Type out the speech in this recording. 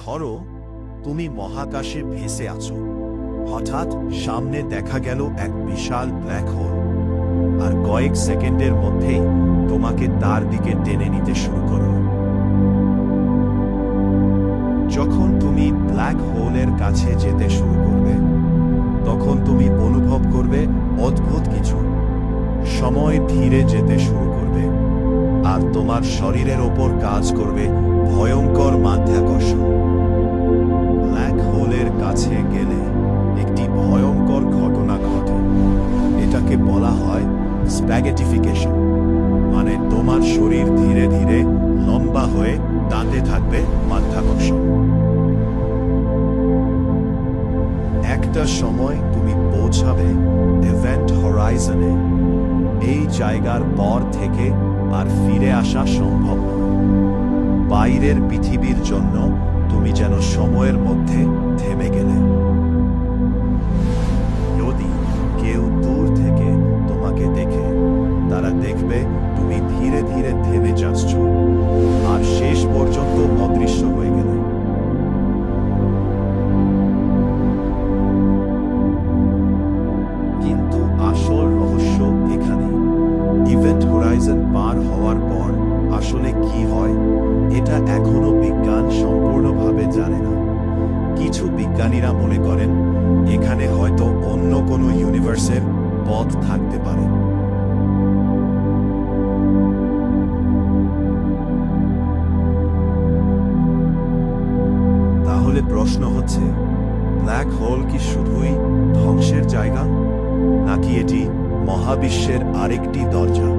ধরো তুমি মহাকাশে ভেসে আছো, হঠাৎ সামনে দেখা গেল এক বিশাল ব্ল্যাক হোল, আর কয়েক সেকেন্ডের মধ্যেই তোমাকে তার দিকে টেনে নিতে শুরু করো। যখন তুমি ব্ল্যাক হোলের কাছে যেতে শুরু করবে, তখন তুমি অনুভব করবে অদ্ভুত কিছু। সময় ধীরে যেতে শুরু করবে, আর তোমার শরীরের ওপর কাজ করবে ভয়ঙ্কর মাধ্যাকর্ষণ। ব্ল্যাক হোলের কাছে গেলে একটি ভয়ঙ্কর ঘটনা ঘটে। এটাকে বলা হয় স্প্যাগেটিফিকেশন, মানে তোমার শরীর ধীরে ধীরে লম্বা হয়ে টানতে থাকবে মাধ্যাকর্ষণ। একটা সময় তুমি পৌঁছাবে ইভেন্ট হরাইজনে। এই জায়গার পর থেকে আর ফিরে আসা সম্ভব নয়। বাইরের পৃথিবীর জন্য তুমি যেন সময়ের মধ্যে থেমে গেলে। যদি কেউ দূর থেকে তোমাকে দেখে, তারা দেখবে তুমি ধীরে ধীরে থেমে যাচ্ছ, আর শেষ পর্যন্ত অদৃশ্য হয়ে গেলে। কিন্তু আসল রহস্য এখানে। ইভেন্ট হরাইজন পার হওয়ার পর আসলে কি হয়, এটা এখনো বিজ্ঞান সম্পূর্ণভাবে জানে না। কিছু বিজ্ঞানীরা মনে করেন এখানে হয়তো অন্য কোনো ইউনিভার্সের পথ থাকতে পারে। তাহলে প্রশ্ন হচ্ছে, ব্ল্যাক হোল কি শুধুই ধ্বংসের জায়গা, নাকি এটি মহাবিশ্বের আরেকটি দরজা?